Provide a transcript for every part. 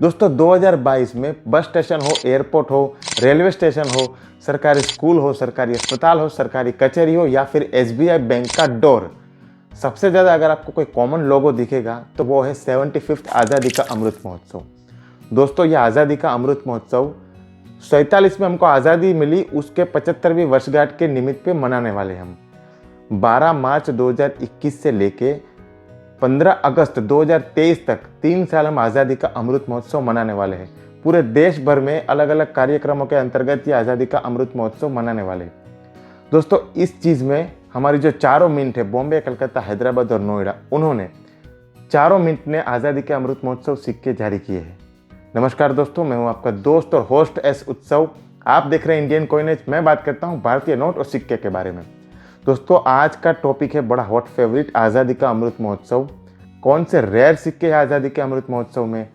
दोस्तों 2022 में bus station हो, एयरपोर्ट हो, रेलवे स्टेशन हो, सरकारी स्कूल हो, सरकारी अस्पताल हो, सरकारी कचहरी हो या फिर एसबीआई बैंक का डोर, सबसे ज़्यादा अगर आपको कोई कॉमन लोगो दिखेगा तो वो है 75th आज़ादी का अमृत महोत्सव। दोस्तों ये आज़ादी का अमृत महोत्सव 47 में हमको आज़ादी मिली, उसके 75वीं वर्षगांठ के निमित्त पे मनाने वाले हम 12 मार्च 2021 से लेके 15 अगस्त 2023 तक 3 साल हम आज़ादी का अमृत महोत्सव मनाने वाले हैं। पूरे देश भर में अलग अलग कार्यक्रमों के अंतर्गत ये आज़ादी का अमृत महोत्सव मनाने वाले हैं। दोस्तों इस चीज़ में हमारी जो चारों मिंट है, बॉम्बे, कलकत्ता, हैदराबाद और नोएडा, उन्होंने चारों मिंट ने आज़ादी के अमृत महोत्सव सिक्के जारी किए हैं। नमस्कार दोस्तों, मैं हूं आपका दोस्त और होस्ट एस उत्सव। आप देख रहे हैं इंडियन कॉइनेज। मैं बात करता हूं भारतीय नोट और सिक्के के बारे में। दोस्तों आज का टॉपिक है बड़ा हॉट फेवरेट, आज़ादी का अमृत महोत्सव। कौन से रेयर सिक्के हैं आज़ादी के अमृत महोत्सव में,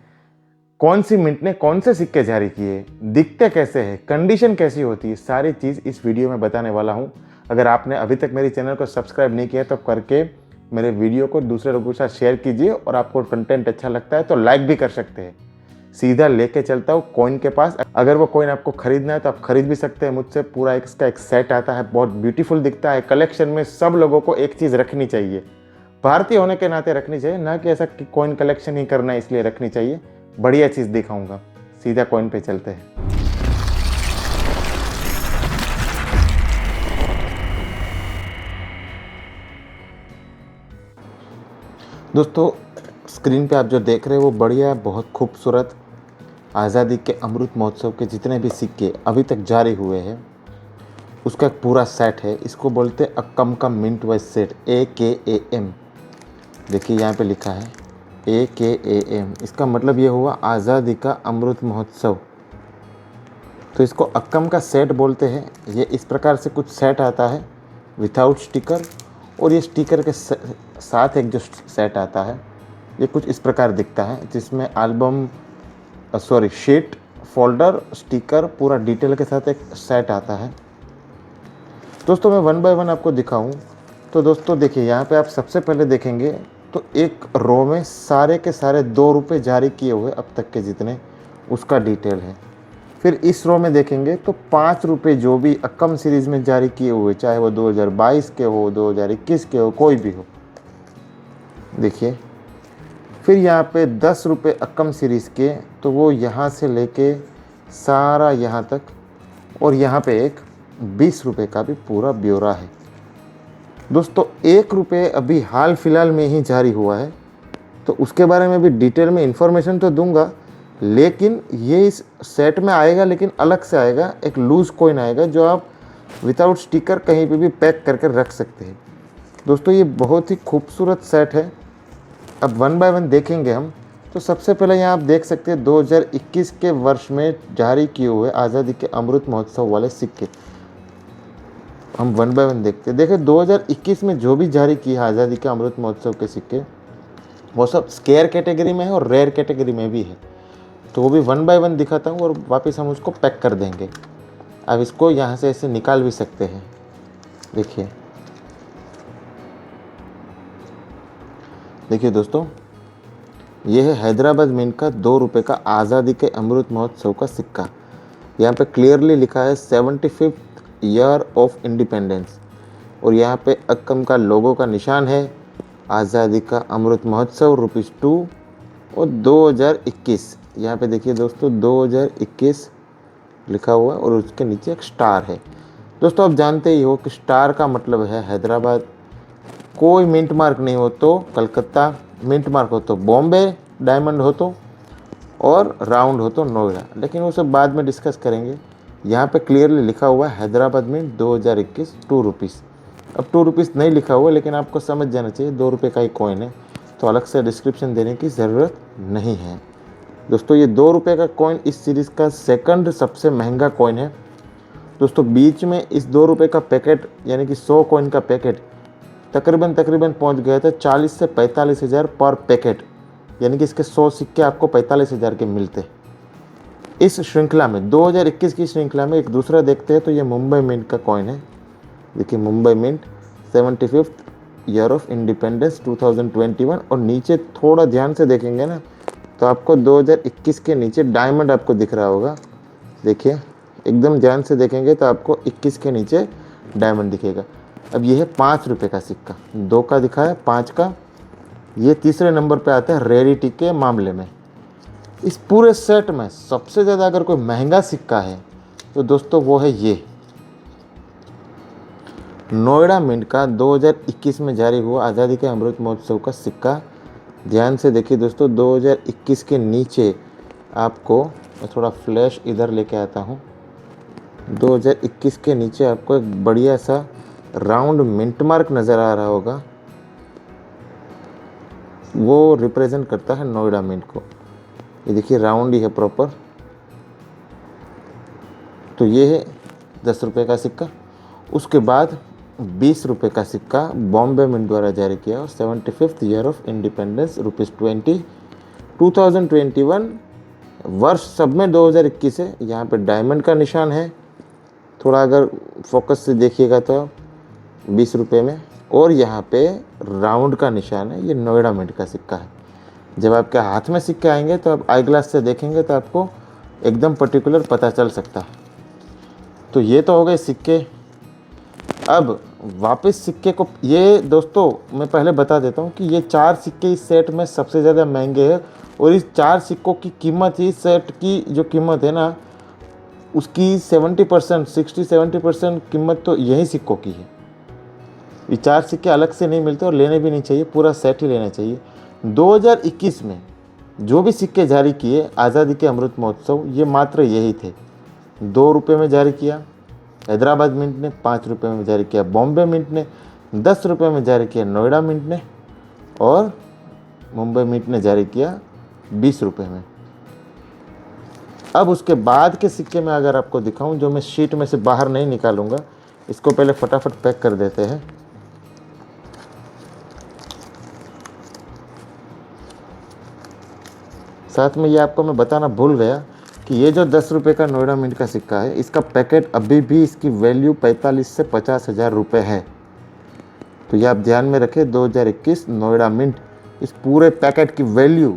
कौन सी मिंट ने कौन से सिक्के जारी किए, दिखते कैसे हैं, कंडीशन कैसी होती है, सारी चीज़ इस वीडियो में बताने वाला हूं। अगर आपने अभी तक मेरे चैनल को सब्सक्राइब नहीं किया तो करके मेरे वीडियो को दूसरे लोगों के साथ शेयर कीजिए, और आपको कंटेंट अच्छा लगता है तो लाइक भी कर सकते हैं। सीधा लेके चलता हूँ कॉइन के पास। अगर वो कॉइन आपको खरीदना है तो आप खरीद भी सकते हैं मुझसे। पूरा इसका एक सेट आता है, बहुत ब्यूटीफुल दिखता है। कलेक्शन में सब लोगों को एक चीज़ रखनी चाहिए, भारतीय होने के नाते रखनी चाहिए, ना कि ऐसा कि कॉइन कलेक्शन ही करना है इसलिए रखनी चाहिए। बढ़िया चीज़ दिखाऊंगा, सीधा कॉइन पे चलते हैं। दोस्तों स्क्रीन पे आप जो देख रहे हैं वो बढ़िया, बहुत खूबसूरत आज़ादी के अमृत महोत्सव के जितने भी सिक्के अभी तक जारी हुए हैं उसका एक पूरा सेट है। इसको बोलते हैं अक्कम का मिंट वाइज सेट, AKAM। देखिए यहाँ पे लिखा है AKAM। इसका मतलब ये हुआ आज़ादी का अमृत महोत्सव। तो इसको अक्कम का सेट बोलते हैं। ये इस प्रकार से कुछ सेट आता है विथआउट स्टिकर, और ये स्टिकर के साथ एक जो सेट आता है ये कुछ इस प्रकार दिखता है, जिसमें एल्बम शीट, फोल्डर, स्टिकर, पूरा डिटेल के साथ एक सेट आता है। दोस्तों मैं वन बाय वन आपको दिखाऊं तो दोस्तों देखिए यहाँ पे आप सबसे पहले देखेंगे तो एक रो में सारे के सारे 2 रुपये जारी किए हुए अब तक के जितने, उसका डिटेल है। फिर इस रो में देखेंगे तो 5 रुपये जो भी अक्कम सीरीज़ में जारी किए हुए, चाहे वो 2022 के हो, 2021 के हो, कोई भी हो, देखिए। फिर यहाँ पे 10 रुपये अक्कम सीरीज़ के, तो वो यहाँ से लेके सारा यहाँ तक, और यहाँ पे एक 20 रुपये का भी पूरा ब्यौरा है। दोस्तों 1 रुपये अभी हाल फिलहाल में ही जारी हुआ है, तो उसके बारे में भी डिटेल में इंफॉर्मेशन तो दूंगा, लेकिन ये इस सेट में आएगा, लेकिन अलग से आएगा। एक लूज़ कॉइन आएगा जो आप विदाउट स्टिकर कहीं पे भी पैक करके रख सकते हैं। दोस्तों ये बहुत ही खूबसूरत सेट है। अब वन बाय वन देखेंगे हम। तो सबसे पहले यहाँ आप देख सकते हैं 2021 के वर्ष में जारी किए हुए आज़ादी के अमृत महोत्सव वाले सिक्के। हम वन बाय वन देखते हैं। देखिए 2021 में जो भी जारी किए आज़ादी के अमृत महोत्सव के सिक्के, वो सब स्केयर कैटेगरी में है और रेयर कैटेगरी में भी है। तो वो भी वन बाय वन दिखाता हूँ, और वापस हम उसको पैक कर देंगे। अब इसको यहाँ से ऐसे निकाल भी सकते हैं। देखिए दोस्तों, ये है हैदराबाद मिंट का 2 रुपये का आज़ादी के अमृत महोत्सव का सिक्का। यहाँ पे क्लियरली लिखा है 75th ईयर ऑफ इंडिपेंडेंस, और यहाँ पे अक्कम का लोगो का निशान है। आज़ादी का अमृत महोत्सव ₹2 और 2021, यहाँ पे देखिए दोस्तों 2021 लिखा हुआ है, और उसके नीचे एक स्टार है। दोस्तों आप जानते ही हो कि स्टार का मतलब है हैदराबाद। कोई मिंट मार्क नहीं हो तो कलकत्ता, मिंट मार्क हो तो बॉम्बे, डायमंड हो तो, और राउंड हो तो नोएडा, लेकिन वो सब बाद में डिस्कस करेंगे। यहाँ पे क्लियरली लिखा हुआ है हैदराबाद मिंट 2021 2 रुपीज़। अब 2 रुपीज़ नहीं लिखा हुआ, लेकिन आपको समझ जाना चाहिए 2 रुपये का ही कॉइन है, तो अलग से डिस्क्रिप्शन देने की ज़रूरत नहीं है। दोस्तों ये 2 रुपये का कॉइन इस सीरीज़ का सेकंड सबसे महंगा कॉइन है। दोस्तों बीच में इस 2 रुपये का पैकेट, यानी कि 100 कॉइन का पैकेट तकरीबन पहुंच गया था 40 से 45 हज़ार पर पैकेट, यानी कि इसके 100 सिक्के आपको 45 हज़ार के मिलते। इस श्रृंखला में 2021 की श्रृंखला में एक दूसरा देखते हैं, तो ये मुंबई मिंट का कॉइन है। देखिए Mumbai mint 75th year of independence 2021, और नीचे थोड़ा ध्यान से देखेंगे ना तो आपको 2021 के नीचे डायमंड आपको दिख रहा होगा। देखिए एकदम ध्यान से देखेंगे तो आपको 21 के नीचे डायमंड दिखेगा। अब ये है 5 रुपये का सिक्का, 2 का दिखा है, 5 का। ये तीसरे नंबर पे आता है रेयरिटी के मामले में। इस पूरे सेट में सबसे ज़्यादा अगर कोई महंगा सिक्का है तो दोस्तों वो है ये नोएडा मिंट का 2021 में जारी हुआ आज़ादी के अमृत महोत्सव का सिक्का। ध्यान से देखिए दोस्तों, 2021 के नीचे आपको, मैं थोड़ा फ्लैश इधर लेके आता हूँ, 2021 के नीचे आपको एक बढ़िया सा राउंड मिंट मार्क नज़र आ रहा होगा। वो रिप्रेजेंट करता है नोएडा मिंट को। ये देखिए राउंड ही है प्रॉपर। तो ये है 10 रुपये का सिक्का। उसके बाद 20 रुपये का सिक्का बॉम्बे मिंट द्वारा जारी किया, 75th ईयर ऑफ इंडिपेंडेंस, ₹20, 2021 वर्ष सब में 2021 है। यहाँ पे डायमंड का निशान है, थोड़ा अगर फोकस से देखिएगा तो 20 रुपये में, और यहाँ पे राउंड का निशान है। ये नोएडा मिंट का सिक्का है। जब आपके हाथ में सिक्के आएंगे तो आप आई ग्लास से देखेंगे तो आपको एकदम पर्टिकुलर पता चल सकता है। तो ये तो हो गए सिक्के। अब वापस सिक्के को, ये दोस्तों मैं पहले बता देता हूँ कि ये 4 सिक्के इस सेट में सबसे ज़्यादा महंगे हैं, और इस 4 सिक्कों की कीमत, इस सेट की जो कीमत है ना, उसकी 70%, 60-70% कीमत तो यही सिक्कों की है। ये 4 सिक्के अलग से नहीं मिलते और लेने भी नहीं चाहिए, पूरा सेट ही लेना चाहिए। 2021 में जो भी सिक्के जारी किए आज़ादी के अमृत महोत्सव, ये मात्र यही थे। 2 रुपये में जारी किया हैदराबाद मिंट ने, 5 रुपये में जारी किया बॉम्बे मिंट ने, 10 रुपये में जारी किया नोएडा मिंट ने, और मुंबई मिंट ने जारी किया 20 रुपये में। अब उसके बाद के सिक्के में अगर आपको दिखाऊं, जो मैं शीट में से बाहर नहीं निकालूंगा, इसको पहले फटाफट पैक कर देते हैं। साथ में ये आपको मैं बताना भूल गया कि ये जो 10 रुपये का नोएडा मिंट का सिक्का है, इसका पैकेट अभी भी, इसकी वैल्यू 45 से 50 हज़ार रुपये है। तो ये आप ध्यान में रखें, 2021 नोएडा मिंट, इस पूरे पैकेट की वैल्यू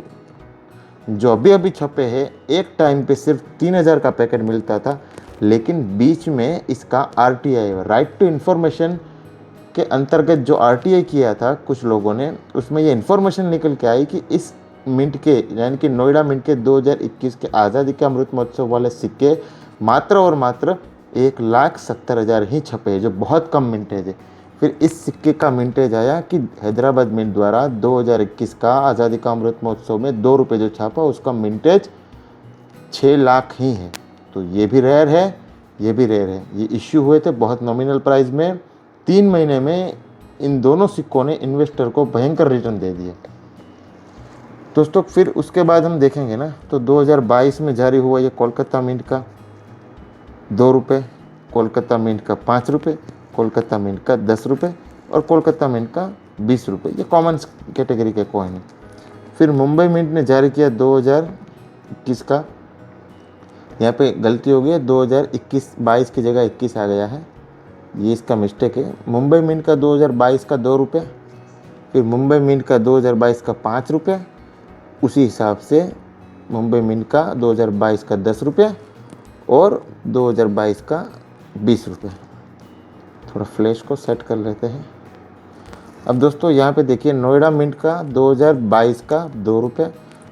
जो अभी अभी छपे हैं, एक टाइम पे सिर्फ 3000 का पैकेट मिलता था, लेकिन बीच में इसका RTI, राइट टू इन्फॉर्मेशन के अंतर्गत जो RTI किया था कुछ लोगों ने, उसमें ये इन्फॉर्मेशन निकल के आई कि इस मिंट के, यानी कि नोएडा मिंट के 2021 के आज़ादी के अमृत महोत्सव वाले सिक्के मात्र और मात्र 1,70,000 ही छपे, जो बहुत कम मिंटेज है। फिर इस सिक्के का मिंटेज आया कि हैदराबाद मिंट द्वारा 2021 का आज़ादी का अमृत महोत्सव में 2 रुपये जो छापा, उसका मिंटेज 6 लाख ही है। तो ये भी रेयर है, ये भी रेयर है। ये इश्यू हुए थे बहुत नॉमिनल प्राइस में। 3 महीने में इन दोनों सिक्कों ने इन्वेस्टर को भयंकर रिटर्न दे दिए दोस्तों। फिर उसके बाद हम देखेंगे ना, तो 2022 में जारी हुआ ये कोलकाता मिंट का 2 रुपये, कोलकाता मिंट का 5 रुपये, कोलकाता मिंट का 10 रुपये, और कोलकाता मिंट का 20 रुपये। ये कॉमन कैटेगरी के कॉइन है। फिर मुंबई मिंट ने जारी किया 2021 का, यहाँ पे गलती हो गई है, 2021-22 की जगह 21 आ गया है, ये इसका मिस्टेक है। मुंबई मिंट का 2022 का 2 रुपये, फिर मुंबई मिंट का 2022 का 5 रुपये, उसी हिसाब से मुंबई मिंट का 2022 का 10 रुपये, और 2022 का 20 रुपये। थोड़ा फ्लैश को सेट कर लेते हैं। अब दोस्तों यहाँ पे देखिए, नोएडा मिंट का 2022 का 2 रुपये,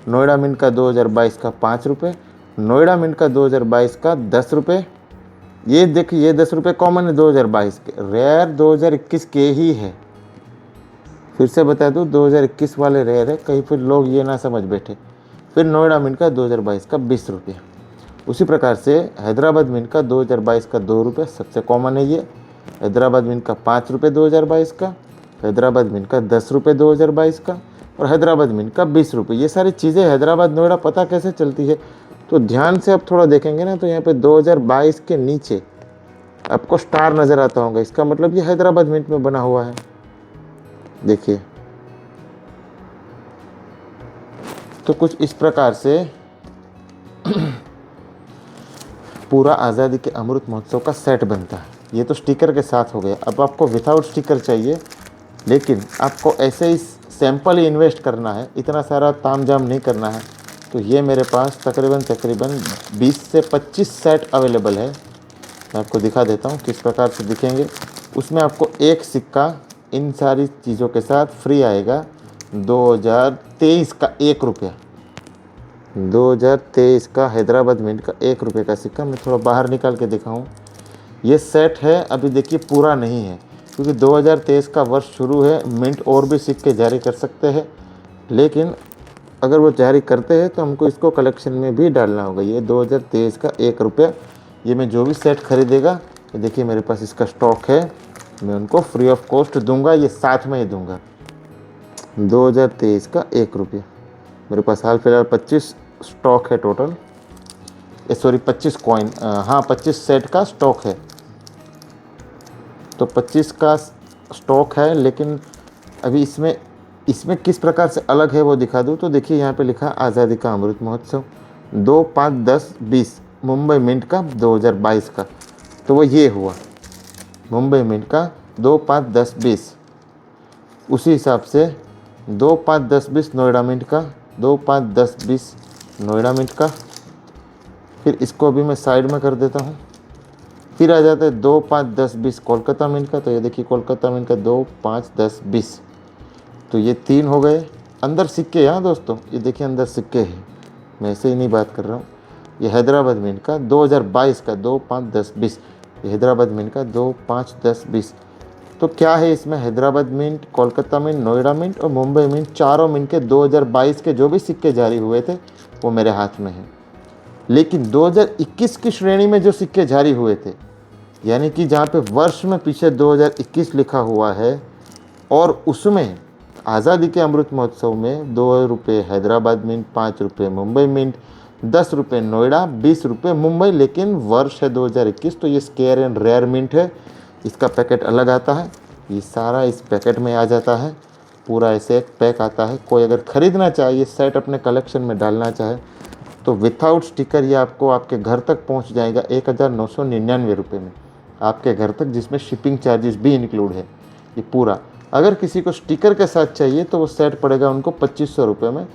नोएडा मिंट का 2022 का 5 रुपये, नोएडा मिंट का 2022 का 10 रुपये। ये देखिए, ये 10 रुपये कॉमन है 2022 के, रेयर 2021 के ही है। फिर से बता दूँ, 2021 वाले रेयर है, कहीं फिर लोग ये ना समझ बैठे। फिर नोएडा मिंट का 2022 का 20 रुपये। उसी प्रकार से हैदराबाद मिंट का 2022 का 2 रुपये सबसे कॉमन है ये। हैदराबाद मिंट का 5 रुपये 2022 का, हैदराबाद मिंट का 10 रुपये 2022 का, और हैदराबाद मिंट का 20 रुपये। ये सारी चीज़ें हैदराबाद नोएडा पता कैसे चलती है, तो ध्यान से आप थोड़ा देखेंगे ना, तो यहाँ पे 2022 के नीचे आपको स्टार नज़र आता होगा। इसका मतलब ये हैदराबाद मिंट में बना हुआ है। देखिए, तो कुछ इस प्रकार से पूरा आज़ादी के अमृत महोत्सव का सेट बनता है। ये तो स्टिकर के साथ हो गया। अब आपको विदाउट स्टिकर चाहिए, लेकिन आपको ऐसे ही सैंपल ही इन्वेस्ट करना है, इतना सारा तामझाम नहीं करना है। तो ये मेरे पास तकरीबन 20 से 25 सेट अवेलेबल है। मैं आपको दिखा देता हूँ किस प्रकार से दिखेंगे। उसमें आपको एक सिक्का इन सारी चीज़ों के साथ फ्री आएगा 2023 का 1 रुपया। 2023 का हैदराबाद मिंट का 1 रुपये का सिक्का। मैं थोड़ा बाहर निकाल के दिखाऊँ। ये सेट है, अभी देखिए पूरा नहीं है क्योंकि 2023 का वर्ष शुरू है। मिंट और भी सिक्के जारी कर सकते हैं, लेकिन अगर वो जारी करते हैं तो हमको इसको कलेक्शन में भी डालना होगा। ये 2023 का 1 रुपया। ये मैं जो भी सेट खरीदेगा, ये देखिए मेरे पास इसका स्टॉक है, मैं उनको फ्री ऑफ कॉस्ट दूंगा, ये साथ में ही दूंगा। 2023 का 1 रुपया मेरे पास हाल फिलहाल 25 स्टॉक है टोटल। सॉरी 25 कॉइन, हाँ 25 सेट का स्टॉक है। तो 25 का स्टॉक है, लेकिन अभी इसमें किस प्रकार से अलग है वो दिखा दूँ। तो देखिए यहाँ पे लिखा आज़ादी का अमृत महोत्सव 2, 5, 10, 20 मुंबई मिंट का 2022 का। तो वो ये हुआ मुंबई मिंट का 2, 5, 10, 20। उसी हिसाब से 2, 5, 10, 20 नोएडा मिंट का, 2, 5, 10, 20 नोएडा मिंट का। फिर इसको अभी मैं साइड में कर देता हूँ। फिर आ जाता है 2, 5, 10, 20 कोलकाता मिंट का। तो ये देखिए कोलकाता मिंट का 2, 5, 10, 20। तो ये 3 हो गए। अंदर सिक्के, हाँ दोस्तों ये देखिए अंदर सिक्के हैं, मैं ऐसे ही नहीं बात कर रहा हूँ। ये हैदराबाद मिंट का 2022 का 2, 5, 10, 20। ये हैदराबाद मिंट का 2, 5, 10, 20। तो क्या है इसमें, Hyderabad mint, Kolkata mint, Noida mint और मुंबई मिंट, चारों मिंट के 2022 के जो भी सिक्के जारी हुए थे वो मेरे हाथ में हैं। लेकिन 2021 की श्रेणी में जो सिक्के जारी हुए थे, यानी कि जहाँ पे वर्ष में पीछे 2021 लिखा हुआ है, और उसमें आज़ादी के अमृत महोत्सव में 2 रुपये हैदराबाद मिंट, 5 रुपये मुंबई मिंट, 10 रुपये नोएडा, 20 रुपये मुंबई, लेकिन वर्ष है 2021। तो ये स्केयर एंड रेयर मिंट है। इसका पैकेट अलग आता है, ये सारा इस पैकेट में आ जाता है, पूरा ऐसे एक पैक आता है। कोई अगर ख़रीदना चाहे, ये सेट अपने कलेक्शन में डालना चाहे तो विथआउट स्टिकर ये आपको आपके घर तक पहुंच जाएगा 1999 रुपये में आपके घर तक, जिसमें शिपिंग चार्जेस भी इंक्लूड है ये पूरा। अगर किसी को स्टिकर के साथ चाहिए तो वो सेट पड़ेगा उनको 2500 रुपये में।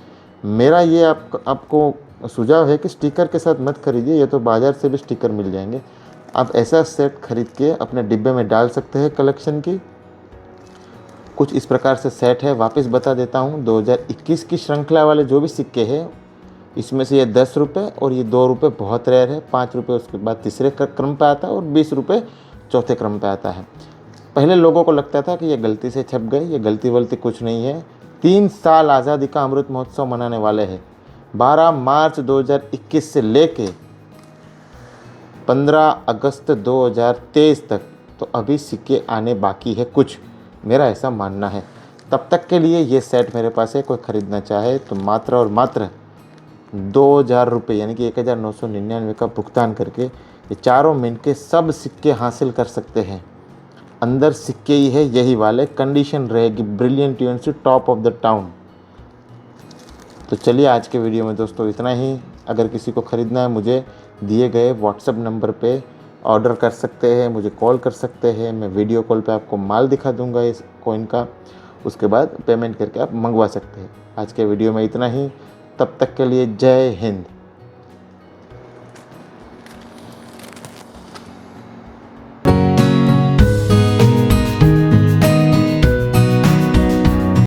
मेरा ये आपको सुझाव है कि स्टिकर के साथ मत खरीदिए, ये तो बाज़ार से भी स्टिकर मिल जाएंगे। आप ऐसा सेट खरीद के अपने डिब्बे में डाल सकते हैं कलेक्शन की। कुछ इस प्रकार से सेट है। वापस बता देता हूँ, 2021 की श्रृंखला वाले जो भी सिक्के हैं, इसमें से ये 10 रुपये और ये 2 रुपये बहुत रेयर है, 5 रुपये उसके बाद तीसरे क्रम पे आता है और 20 रुपये चौथे क्रम पे आता है। पहले लोगों को लगता था कि ये गलती से छप गए, ये गलती वलती कुछ नहीं है। 3 साल आज़ादी का अमृत महोत्सव मनाने वाले हैं, 12 मार्च 2021 से लेके 15 अगस्त 2023 तक। तो अभी सिक्के आने बाकी है कुछ, मेरा ऐसा मानना है। तब तक के लिए ये सेट मेरे पास है, कोई ख़रीदना चाहे तो मात्र और मात्र 2000 रुपये यानी कि 1999 का भुगतान करके ये चारों मिनट के सब सिक्के हासिल कर सकते हैं। अंदर सिक्के ही है यही वाले, कंडीशन रहेगी brilliant university top of the town. तो चलिए आज के वीडियो में दोस्तों इतना ही। अगर किसी को ख़रीदना है, मुझे दिए गए व्हाट्सएप नंबर पे ऑर्डर कर सकते हैं, मुझे कॉल कर सकते हैं। मैं वीडियो कॉल पे आपको माल दिखा दूंगा इस कॉइन का, उसके बाद पेमेंट करके आप मंगवा सकते हैं। आज के वीडियो में इतना ही, तब तक के लिए जय हिंद।